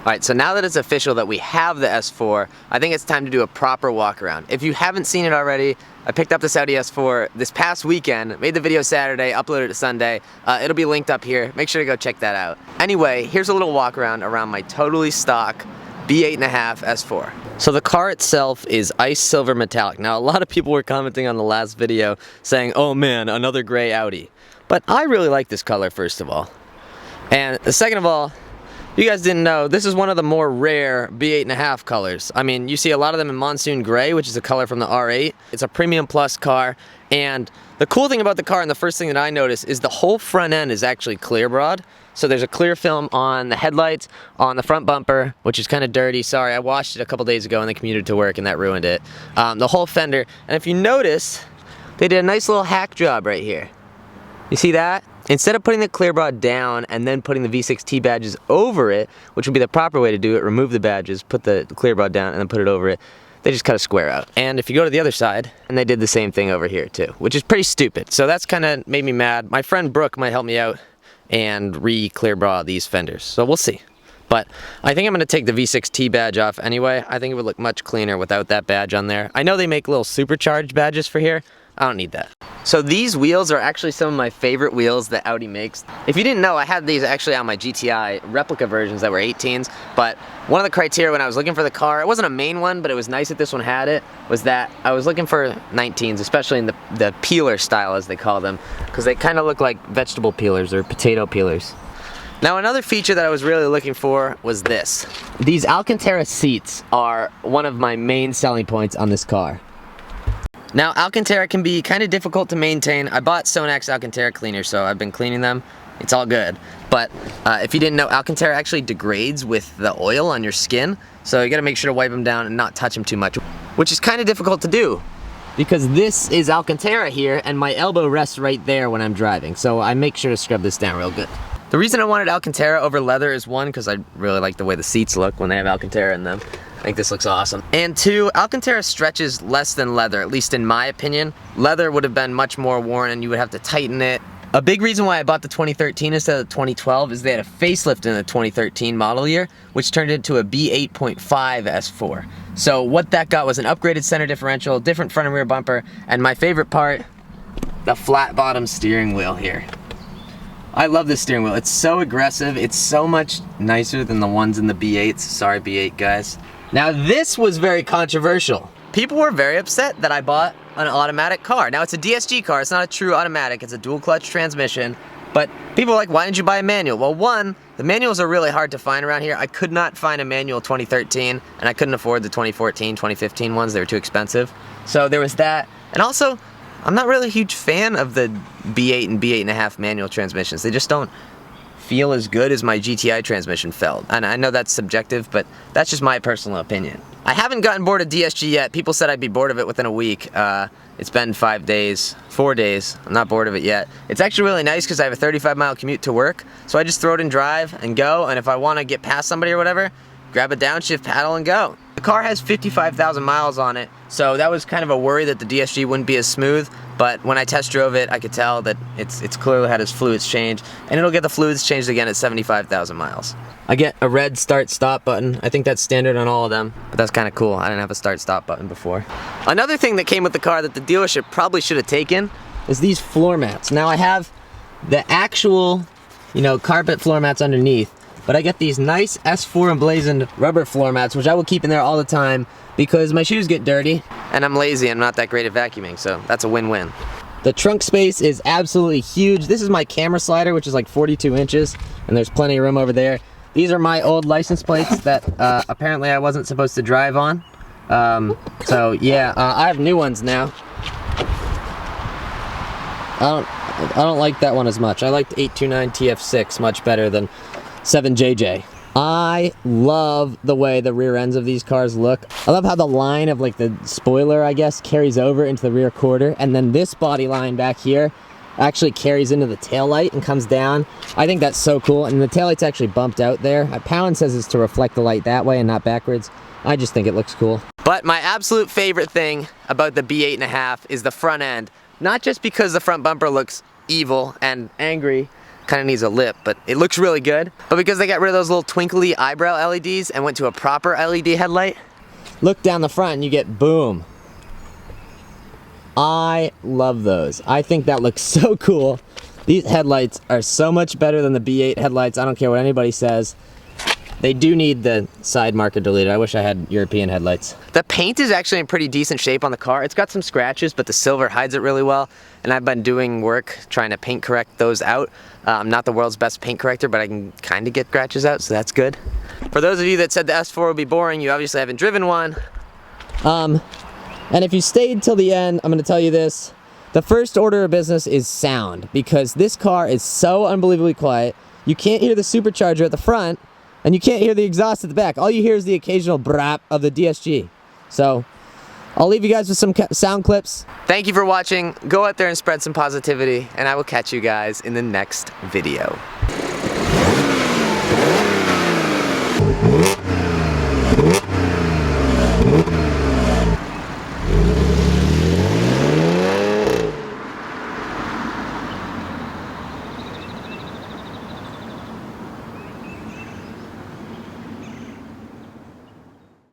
Alright, so now that it's official that we have the S4, I think it's time to do a proper walk around. If you haven't seen it already, I picked up this Audi S4 this past weekend, made the video Saturday, uploaded it Sunday. It'll be linked up here. Make sure to go check that out. Anyway, here's a little walk around my totally stock B8.5 S4. So the car itself is ice silver metallic. Now a lot of people were commenting on the last video saying, oh man, another gray Audi. But I really like this color, first of all. And second of all, you guys didn't know, this is one of the more rare B8.5 colors. I mean, you see a lot of them in Monsoon Grey, which is a color from the R8. It's a premium plus car, and the cool thing about the car, and the first thing that I noticed, is the whole front end is actually clear broad. So there's a clear film on the headlights, on the front bumper, which is kind of dirty. Sorry, I washed it a couple days ago and then commuted to work and that ruined it. The whole fender, and if you notice, they did a nice little hack job right here. You see that? Instead of putting the clear broad down and then putting the V6T badges over it, which would be the proper way to do it, remove the badges, put the clear broad down and then put it over it, they just cut a square out. And if you go to the other side, and they did the same thing over here too, which is pretty stupid. So that's kind of made me mad. My friend Brooke might help me out and re-clear broad these fenders, so we'll see. But I think I'm going to take the V6T badge off anyway. I think it would look much cleaner without that badge on there. I know they make little supercharged badges for here. I don't need that. So these wheels are actually some of my favorite wheels that Audi makes. If you didn't know, I had these actually on my GTI replica versions that were 18s, but one of the criteria when I was looking for the car, it wasn't a main one, but it was nice that this one had it, was that I was looking for 19s, especially in the peeler style as they call them, because they kind of look like vegetable peelers or potato peelers. Now another feature that I was really looking for was this. These Alcantara seats are one of my main selling points on this car. Now Alcantara can be kind of difficult to maintain. I bought Sonax Alcantara cleaner, so I've been cleaning them. It's all good. But if you didn't know, Alcantara actually degrades with the oil on your skin, so you gotta make sure to wipe them down and not touch them too much, which is kind of difficult to do because this is Alcantara here and my elbow rests right there when I'm driving, so I make sure to scrub this down real good. The reason I wanted Alcantara over leather is one, because I really like the way the seats look when they have Alcantara in them. I think this looks awesome. And two, Alcantara stretches less than leather, at least in my opinion. Leather would have been much more worn and you would have to tighten it. A big reason why I bought the 2013 instead of the 2012 is they had a facelift in the 2013 model year, which turned into a B8.5 S4. So what that got was an upgraded center differential, different front and rear bumper, and my favorite part, the flat bottom steering wheel here. I love this steering wheel. It's so aggressive. It's so much nicer than the ones in the B8s. Sorry, B8 guys. Now this was very controversial. People were very upset that I bought an automatic car. Now it's a DSG car. It's not a true automatic. It's a dual clutch transmission. But people are like, why didn't you buy a manual? Well, one, the manuals are really hard to find around here. I could not find a manual 2013, and I couldn't afford the 2014, 2015 ones. They were too expensive. So there was that. And also, I'm not really a huge fan of the B8 and B8.5 manual transmissions. They just don't feel as good as my GTI transmission felt. And I know that's subjective, but that's just my personal opinion. I haven't gotten bored of DSG yet. People said I'd be bored of it within a week. It's been 4 days. I'm not bored of it yet. It's actually really nice because I have a 35-mile commute to work, so I just throw it in drive and go, and if I want to get past somebody or whatever, grab a downshift paddle and go. The car has 55,000 miles on it, so that was kind of a worry that the DSG wouldn't be as smooth, but when I test drove it, I could tell that it's clearly had its fluids changed, and it'll get the fluids changed again at 75,000 miles. I get a red start-stop button. I think that's standard on all of them, but that's kind of cool. I didn't have a start-stop button before. Another thing that came with the car that the dealership probably should have taken is these floor mats. Now I have the actual, carpet floor mats underneath, but I get these nice S4 emblazoned rubber floor mats, which I will keep in there all the time because my shoes get dirty and I'm lazy and I'm not that great at vacuuming, so that's a win-win. The trunk space is absolutely huge. This is my camera slider, which is like 42 inches, and there's plenty of room over there. These are my old license plates that apparently I wasn't supposed to drive on. So yeah, I have new ones now. I don't like that one as much. I like the 829 TF6 much better than 7JJ. I love the way the rear ends of these cars look. I love how the line of like the spoiler, I guess, carries over into the rear quarter, and then this body line back here actually carries into the taillight and comes down. I think that's so cool, and the taillight's actually bumped out there. Pound says it's to reflect the light that way and not backwards. I just think it looks cool. But my absolute favorite thing about the B8.5 is the front end. Not just because the front bumper looks evil and angry, Kind of needs a lip, but it looks really good. But because they got rid of those little twinkly eyebrow LEDs and went to a proper LED headlight, look down the front and you get boom. I love those. I think that looks so cool. These headlights are so much better than the B8 headlights. I don't care what anybody says. They do need the side marker deleted. I wish I had European headlights. The paint is actually in pretty decent shape on the car. It's got some scratches, but the silver hides it really well. And I've been doing work trying to paint correct those out. I'm not the world's best paint corrector, but I can kind of get scratches out, so that's good. For those of you that said the S4 would be boring, you obviously haven't driven one. And if you stayed till the end, I'm gonna tell you this. The first order of business is sound, because this car is so unbelievably quiet. You can't hear the supercharger at the front, and you can't hear the exhaust at the back. All you hear is the occasional brap of the DSG. So, I'll leave you guys with some sound clips. Thank you for watching. Go out there and spread some positivity, and I will catch you guys in the next video.